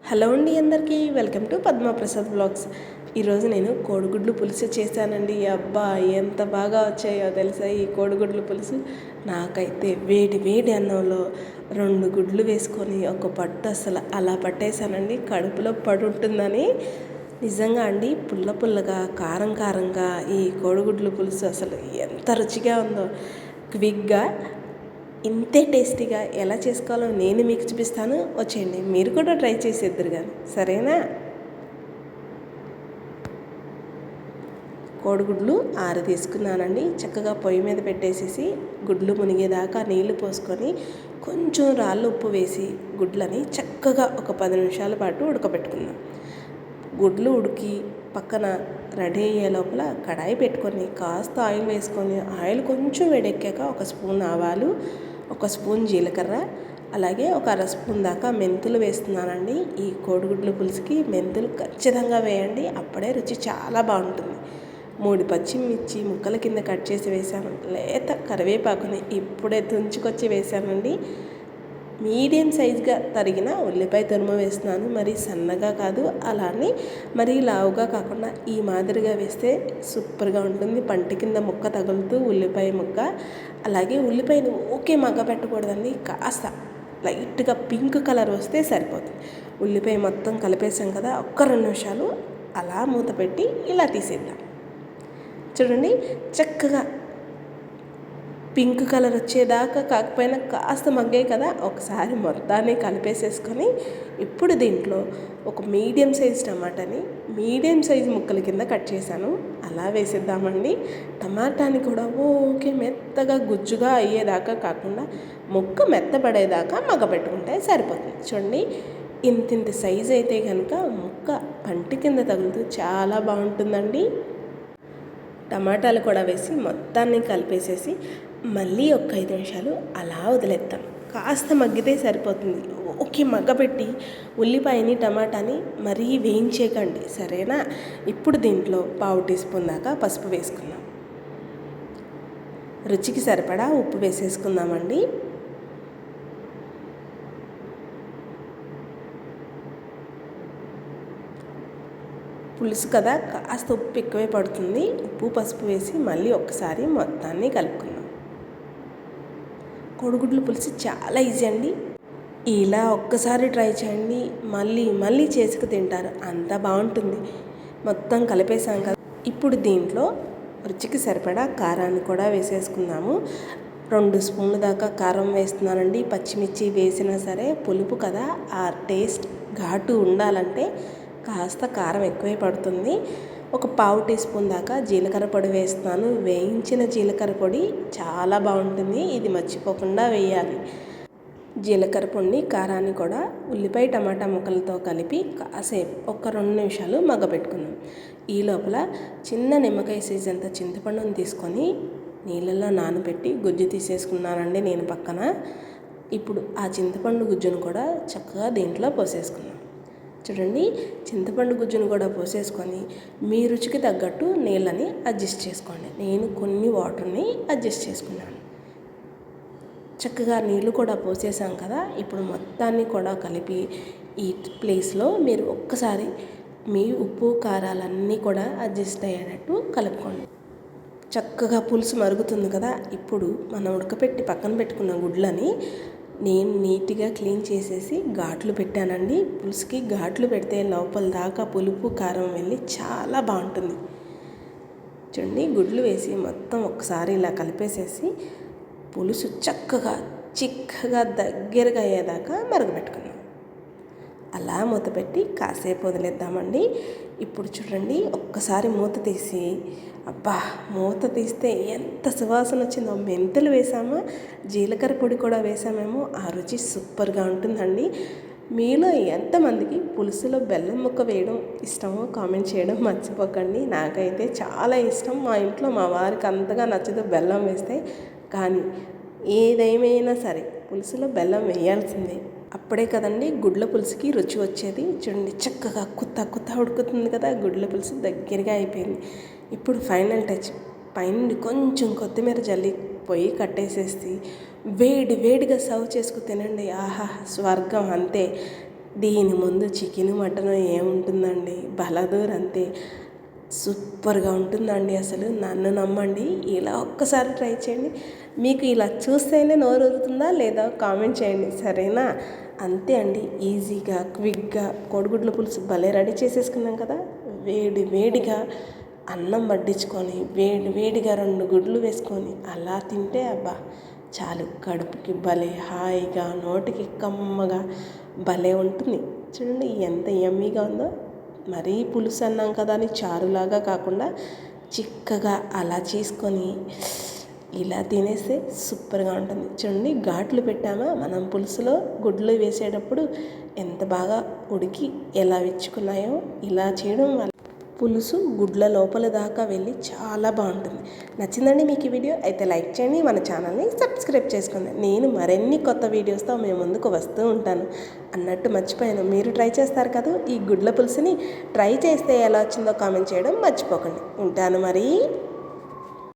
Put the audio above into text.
Hello అండి, అందరికీ welcome to Padma Prasad blogs. ఈరోజు నేను కోడిగుడ్లు పులుసు చేశానండి. అబ్బా, ఎంత బాగా వచ్చాయో తెలుసా ఈ కోడిగుడ్లు పులుసు. నాకైతే వేడి వేడి అన్నంలో 2 గుడ్లు వేసుకొని ఒక పట్టు అసలు అలా పట్టేశానండి. కడుపులో పడుంటుందని. నిజంగా అండి, పుల్ల పుల్లగా కారం కారంగా ఈ కోడిగుడ్లు పులుసు అసలు ఎంత రుచిగా ఉందో. క్విక్గా ఇంతే టేస్టీగా ఎలా చేసుకోవాలో నేను మీకు చూపిస్తాను. వచ్చేయండి, మీరు కూడా ట్రై చేసేద్దరు కానీ, సరేనా? కోడిగుడ్లు 6 తీసుకున్నానండి. చక్కగా పొయ్యి మీద పెట్టేసేసి గుడ్లు మునిగేదాకా నీళ్లు పోసుకొని కొంచెం రాళ్ళు ఉప్పు వేసి గుడ్లని చక్కగా ఒక 10 నిమిషాల పాటు ఉడకబెట్టుకుందాం. గుడ్లు ఉడికి పక్కన రెడీ అయ్యే లోపల కడాయి పెట్టుకొని కాస్త ఆయిల్ వేసుకొని, ఆయిల్ కొంచెం వేడెక్కాక 1 స్పూన్ ఆవాలు, 1 స్పూన్ జీలకర్ర, అలాగే 1 అర స్పూన్ దాకా మెంతులు వేస్తున్నానండి. ఈ కోడిగుడ్ల పులుసుకి మెంతులు ఖచ్చితంగా వేయండి, అప్పుడే రుచి చాలా బాగుంటుంది. 3 పచ్చిమిర్చి ముక్కల కింద కట్ చేసి వేసాను. లేత కరివేపాకుని ఇప్పుడే తుంచుకొచ్చి వేసానండి. మీడియం సైజ్గా తరిగిన ఉల్లిపాయ తురుము వేస్తున్నాను. మరి సన్నగా కాదు, అలానే మరీ లావుగా కాకుండా ఈ మాదిరిగా వేస్తే సూపర్గా ఉంటుంది. పంటి కింద ముక్క తగులుతూ ఉల్లిపాయ ముక్క. అలాగే ఉల్లిపాయను మగ్గ పెట్టకూడదండి, కాస్త లైట్గా పింక్ కలర్ వస్తే సరిపోతుంది. ఉల్లిపాయ మొత్తం కలిపేసాం కదా, 2 నిమిషాలు అలా మూత పెట్టి ఇలా తీసేద్దాం. చూడండి, చక్కగా పింక్ కలర్ వచ్చేదాకా కాకపోయినా కాస్త మగ్గాయి కదా, ఒకసారి మొత్తాన్ని కలిపేసేసుకొని ఇప్పుడు దీంట్లో ఒక మీడియం సైజ్ టమాటాని మీడియం సైజ్ ముక్కల కింద కట్ చేశాను, అలా వేసేద్దామండి. టమాటాని కూడా మెత్తగా గుజ్జుగా అయ్యేదాకా కాకుండా ముక్క మెత్తపడేదాకా మగ్గబెట్టుకుంటే సరిపోతుంది. చూడండి, ఇంతింత సైజ్ అయితే కనుక ముక్క పంటి కింద తగులుతూ చాలా బాగుంటుందండి. టమాటాలు కూడా వేసి మొత్తాన్ని కలిపేసేసి మళ్ళీ ఒక 5 నిమిషాలు అలా వదిలేద్దాం. కాస్త మగ్గితే సరిపోతుంది. మగ్గబెట్టి ఉల్లిపాయని టమాటాని మరీ వేయించేయకండి, సరేనా? ఇప్పుడు దీంట్లో 1/2 టీ స్పూన్ దాకా పసుపు వేసుకుందాం. రుచికి సరిపడా ఉప్పు వేసేసుకుందామండి. పులుసు కదా, కాస్త ఉప్పు ఎక్కువే పడుతుంది. ఉప్పు పసుపు వేసి మళ్ళీ ఒకసారి మొత్తాన్ని కలుపుకుందాం. కోడిగుడ్ల పులుసు చాలా ఈజీ అండి. ఇలా ఒక్కసారి ట్రై చేయండి, మళ్ళీ మళ్ళీ చేసుకు తింటారు, అంత బాగుంటుంది. మొత్తం కలిపేసాం కదా, ఇప్పుడు దీంట్లో రుచికి సరిపడా కారాన్ని కూడా వేసేసుకుందాము. 2 స్పూన్ల దాకా కారం వేస్తున్నానండి. పచ్చిమిర్చి వేసినా సరే పులుపు కదా, ఆ టేస్ట్ ఘాటు ఉండాలంటే కాస్త కారం ఎక్కువే పడుతుంది. 1/4 టీ స్పూన్ దాకా జీలకర్ర పొడి వేస్తున్నాను. వేయించిన జీలకర్ర పొడి చాలా బాగుంటుంది, ఇది మర్చిపోకుండా వేయాలి. జీలకర్ర పొడిని కారాన్ని కూడా ఉల్లిపాయ టమాటా ముక్కలతో కలిపి కాసేపు 2 నిమిషాలు మగ్గబెట్టుకున్నాం. ఈ లోపల చిన్న నిమ్మకాయ సైజ్ అంత చింతపండుని తీసుకొని నీళ్ళల్లో నానబెట్టి గుజ్జు తీసేసుకున్నానండి నేను పక్కన. ఇప్పుడు ఆ చింతపండు గుజ్జును కూడా చక్కగా దీంట్లో పోసేసుకున్నాం. చూడండి, చింతపండు గుజ్జును కూడా పోసేసుకొని మీ రుచికి తగ్గట్టు నీళ్ళని అడ్జస్ట్ చేసుకోండి. నేను కొన్ని వాటర్ని అడ్జస్ట్ చేసుకున్నాను. చక్కగా నీళ్ళు కూడా పోసేసాం కదా, ఇప్పుడు మొత్తాన్ని కూడా కలిపి ఈ ప్లేస్లో మీరు ఒక్కసారి మీ ఉప్పు కారాలన్నీ కూడా అడ్జస్ట్ అయ్యేటట్టు కలుపుకోండి. చక్కగా పులుసు మరుగుతుంది కదా, ఇప్పుడు మనం ఉడకపెట్టి పక్కన పెట్టుకున్న గుడ్లని నేను నీట్గా క్లీన్ చేసేసి ఘాట్లు పెట్టానండి. పులుసుకి ఘాట్లు పెడితే లోపల దాకా పులుపు కారం వెళ్ళి చాలా బాగుంటుంది. చూడండి, గుడ్లు వేసి మొత్తం ఒకసారి ఇలా కలిపేసేసి పులుసు చక్కగా చిక్కగా దగ్గరగా అయ్యేదాకా మరగబెట్టుకుందాం. అలా మూత పెట్టి కాసేపు వదిలేద్దామండి. ఇప్పుడు చూడండి, ఒక్కసారి మూత తీసి, అబ్బా, మూత తీస్తే ఎంత సువాసన వచ్చిందో. మెంతులు వేసామా, జీలకర్ర పొడి కూడా వేసామేమో, ఆ రుచి సూపర్గా ఉంటుందండి. మీలో ఎంతమందికి పులుసులో బెల్లం ముక్క వేయడం ఇష్టమో కామెంట్ చేయడం మర్చిపోకండి. నాకైతే చాలా ఇష్టం. మా ఇంట్లో మా వారికి అంతగా నచ్చదు బెల్లం వేస్తే, కానీ ఏదేమైనా సరే పులుసులో బెల్లం వేయాల్సిందే. అప్పుడే కదండి గుడ్ల పులుసుకి రుచి వచ్చేది. చూడండి, చక్కగా కుత్త ఉడుకుతుంది కదా, గుడ్ల పులుసు దగ్గరగా అయిపోయింది. ఇప్పుడు ఫైనల్ టచ్, పైన కొంచెం కొత్తిమీర జల్లి పొయ్యి కట్టేసేసి వేడిగా సర్వ్ చేసుకు తినండి. ఆహా, స్వర్గం అంతే. దీని ముందు చికెన్ మటన్ ఏముంటుందండి, బలదూర్ అంతే. సూపర్గా ఉంటుందండి. అసలు నన్ను నమ్మండి, ఇలా ఒక్కసారి ట్రై చేయండి. మీకు ఇలా చూస్తేనే నోరు ఊరుతుందా లేదా కామెంట్ చేయండి, సరేనా? అంతే అండి, ఈజీగా క్విక్గా కోడిగుడ్ల పులుసు భలే రెడీ చేసేసుకున్నాం కదా. వేడి వేడిగా అన్నం వడ్డించుకొని వేడిగా 2 గుడ్లు వేసుకొని అలా తింటే అబ్బా చాలు, కడుపుకి భలే హాయిగా నోటికి కమ్మగా భలే ఉంటుంది. చూడండి ఎంత యమ్మీగా ఉందో. మరీ పులుసు అన్నాం కదా అని చారులాగా కాకుండా చిక్కగా అలా చేసుకొని ఇలా తినేస్తే సూపర్గా ఉంటుంది. చూడండి, ఘాట్లు పెట్టామా మనం పులుసులో, గుడ్లు వేసేటప్పుడు ఎంత బాగా ఉడికి ఎలా విచ్చుకున్నాయో. ఇలా చేయడం వల్ల పులుసు గుడ్ల లోపల దాకా వెళ్ళి చాలా బాగుంటుంది. నచ్చిందండి మీకు ఈ వీడియో? అయితే లైక్ చేయండి, మన ఛానల్ని సబ్స్క్రైబ్ చేసుకోండి. నేను మరిన్ని కొత్త వీడియోస్తో మీ ముందుకు వస్తూ ఉంటాను. అన్నట్టు మర్చిపోయాను, మీరు ట్రై చేస్తారు కదా ఈ గుడ్ల పులుసుని. ట్రై చేస్తే ఎలా వచ్చిందో కామెంట్ చేయడం మర్చిపోకండి. ఉంటాను మరి.